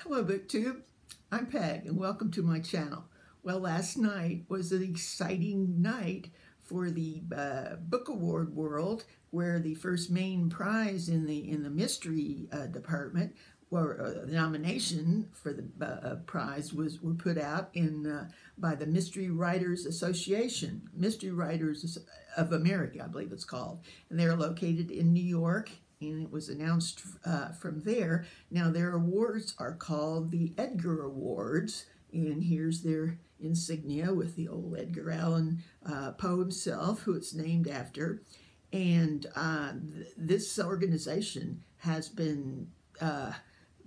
Hello BookTube, I'm Peg and welcome to my channel. Well, last night was an exciting night for the book award world, where the first main prize in the mystery department, or the nomination for the prize were put out by the Mystery Writers Association, Mystery Writers of America, I believe it's called, and they're located in New York. And it was announced from there. Now, their awards are called the Edgar Awards, and here's their insignia with the old Edgar Allan Poe himself, who it's named after. And this organization has been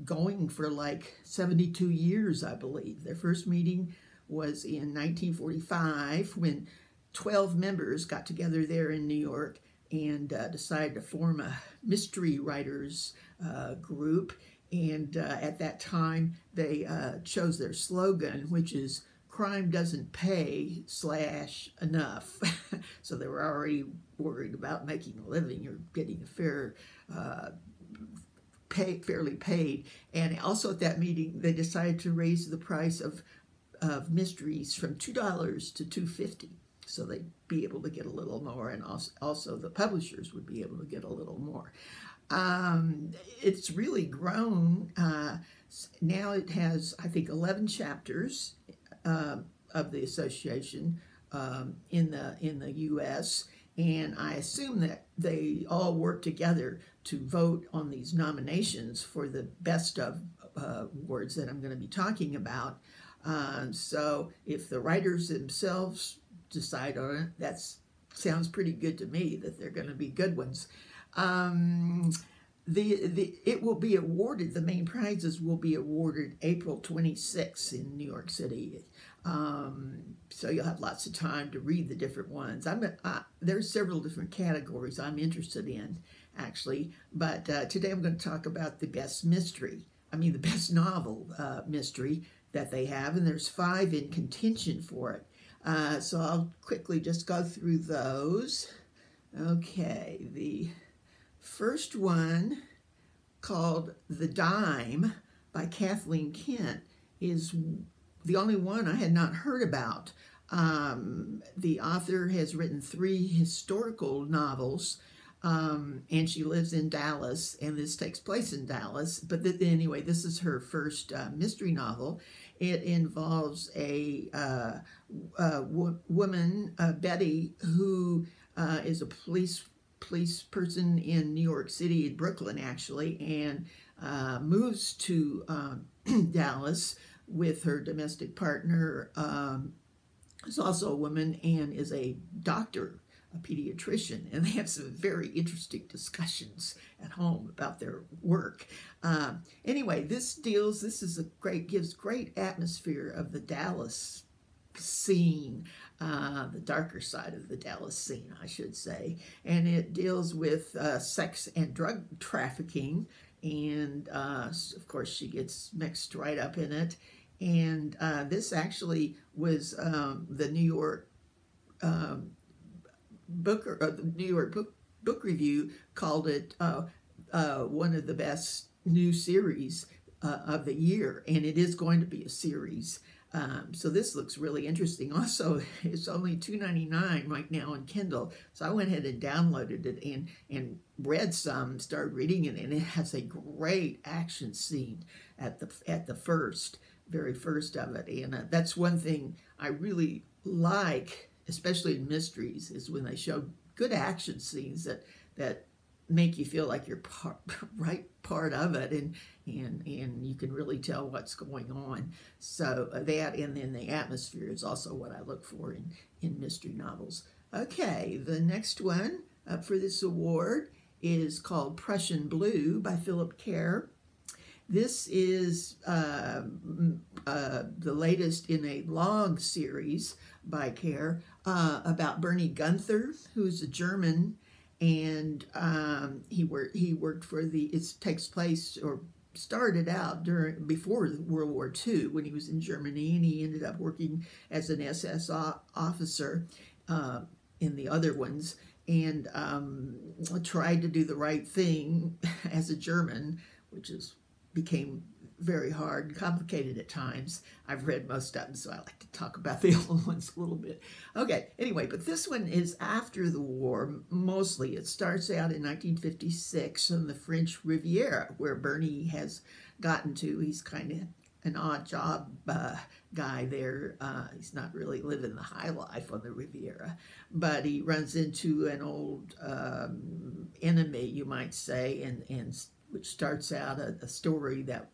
going for like 72 years, I believe. Their first meeting was in 1945 when 12 members got together there in New York and decided to form a mystery writers group. And at that time, they chose their slogan, which is "Crime doesn't pay / enough." So they were already worried about making a living or getting a fairly paid. And also at that meeting, they decided to raise the price of mysteries from $2 to $2.50. So they'd be able to get a little more, and also the publishers would be able to get a little more. It's really grown. Now it has, I think, 11 chapters of the association in the U.S., and I assume that they all work together to vote on these nominations for the best of awards that I'm going to be talking about. So if the writers themselves decide on it, that sounds pretty good to me, that they're going to be good ones. It will be awarded, the main prizes will be awarded April 26th in New York City. So you'll have lots of time to read the different ones. There's several different categories I'm interested in, actually, but today I'm going to talk about the best the best novel mystery that they have, and there's 5 in contention for it. So I'll quickly just go through those. Okay, the first one, called The Dime by Kathleen Kent, is the only one I had not heard about. The author has written 3 historical novels, and she lives in Dallas, and this takes place in Dallas. But anyway, this is her first mystery novel. It involves a woman, Betty, who is a police person in New York City, in Brooklyn actually, and moves to Dallas with her domestic partner, who's also a woman and is a doctor, a pediatrician, and they have some very interesting discussions at home about their work. Anyway, this gives great atmosphere of the Dallas scene, the darker side of the Dallas scene, I should say, and it deals with sex and drug trafficking, and of course she gets mixed right up in it. And this actually was the New York Book Review called it one of the best new series of the year, and it is going to be a series. So this looks really interesting. Also, it's only $2.99 right now on Kindle, so I went ahead and downloaded it and read some, started reading it, and it has a great action scene at the very first of it. And that's one thing I really like, especially in mysteries, is when they show good action scenes that make you feel like you're part of it, and you can really tell what's going on. So that, and then the atmosphere, is also what I look for in mystery novels. Okay, the next one up for this award is called Prussian Blue by Philip Kerr. This is the latest in a long series by Kerr about Bernie Gunther, who's a German, and he worked for it takes place, or started out before World War II when he was in Germany, and he ended up working as an SS officer in the other ones, and tried to do the right thing as a German, which is became very hard and complicated at times. I've read most of them, so I like to talk about the old ones a little bit. Okay, anyway, but this one is after the war, mostly. It starts out in 1956 on the French Riviera, where Bernie has gotten to. He's kind of an odd job guy there. He's not really living the high life on the Riviera, but he runs into an old enemy, you might say, and which starts out a story that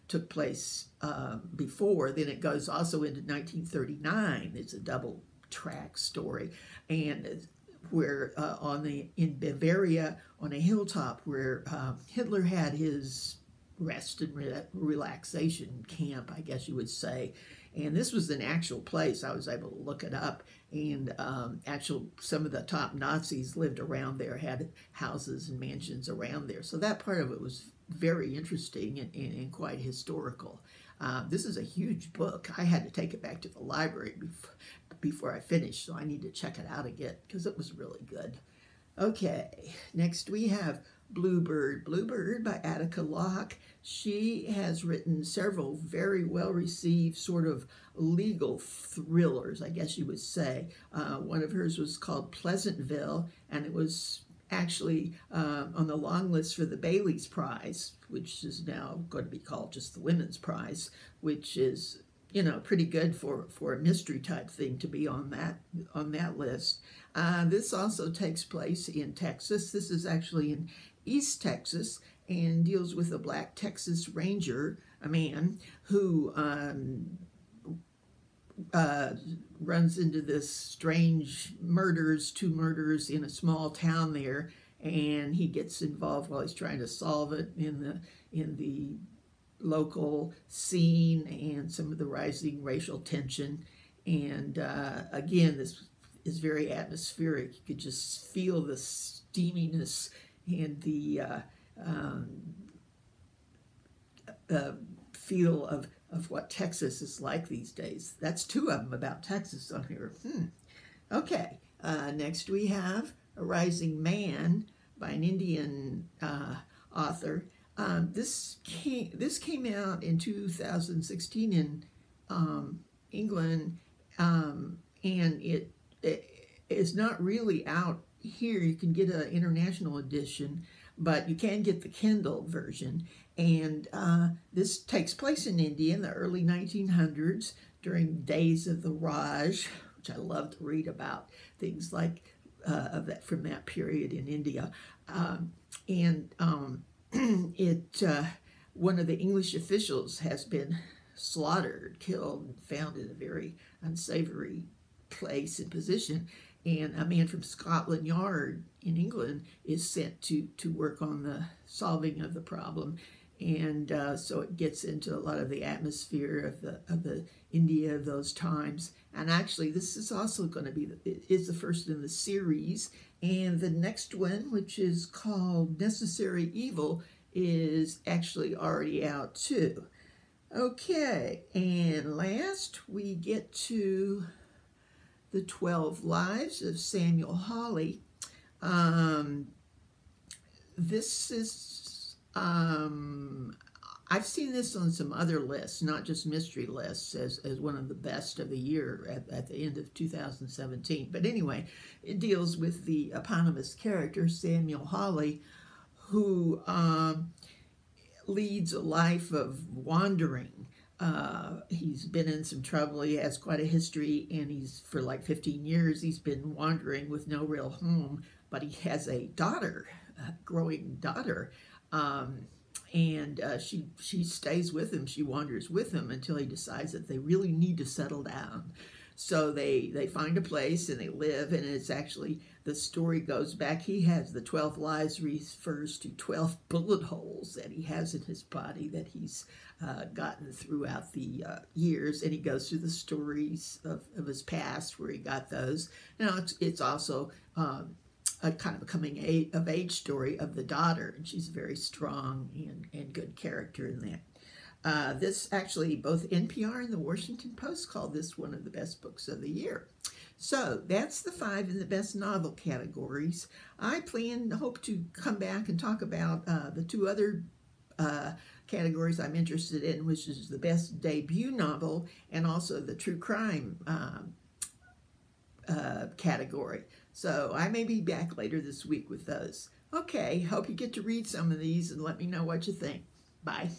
took place before. Then it goes also into 1939. It's a double track story, and where in Bavaria on a hilltop where Hitler had his rest and relaxation camp, I guess you would say. And this was an actual place. I was able to look it up, and some of the top Nazis lived around there, had houses and mansions around there. So that part of it was very interesting and quite historical. This is a huge book. I had to take it back to the library before I finished, so I need to check it out again because it was really good. Okay, next we have Bluebird. Bluebird by Attica Locke. She has written several very well-received sort of legal thrillers, I guess you would say. One of hers was called Pleasantville, and it was actually on the long list for the Bailey's Prize, which is now going to be called just the Women's Prize, which is, you know, pretty good for a mystery type thing to be on that list. This also takes place in Texas. This is actually in East Texas and deals with a black Texas Ranger, a man who runs into this strange two murders in a small town there, and he gets involved while he's trying to solve it in the local scene and some of the rising racial tension. And again, this is very atmospheric. You could just feel the steaminess and the feel of what Texas is like these days. That's two of them about Texas on here. Okay, next we have A Rising Man by an Indian author. This came out in 2016 in England, and it is not really out here. You can get an international edition, but you can get the Kindle version. And this takes place in India in the early 1900s during days of the Raj, which I love to read about things like from that period in India. One of the English officials has been slaughtered, killed, and found in a very unsavory place and position. And a man from Scotland Yard in England is sent to work on the solving of the problem. And so it gets into a lot of the atmosphere of the India of those times. And actually, this is also going to be the first in the series. And the next one, which is called Necessary Evil, is actually already out too. Okay, and last we get to The 12 Lives of Samuel Hawley. This is, I've seen this on some other lists, not just mystery lists, as one of the best of the year at the end of 2017. But anyway, it deals with the eponymous character, Samuel Hawley, who leads a life of wandering. He's been in some trouble. He has quite a history, and for like 15 years, he's been wandering with no real home. But he has a daughter, a growing daughter, and she stays with him. She wanders with him until he decides that they really need to settle down. So they find a place and they live, and it's actually, the story goes back. He has the 12 lives refers to 12 bullet holes that he has in his body that he's gotten throughout the years, and he goes through the stories of his past where he got those. Now it's also a kind of a coming of age story of the daughter, and she's a very strong and good character in that. This actually, both NPR and the Washington Post called this one of the best books of the year. So that's the 5 in the best novel categories. I hope to come back and talk about the 2 other categories I'm interested in, which is the best debut novel and also the true crime category. So I may be back later this week with those. Okay, hope you get to read some of these and let me know what you think. Bye.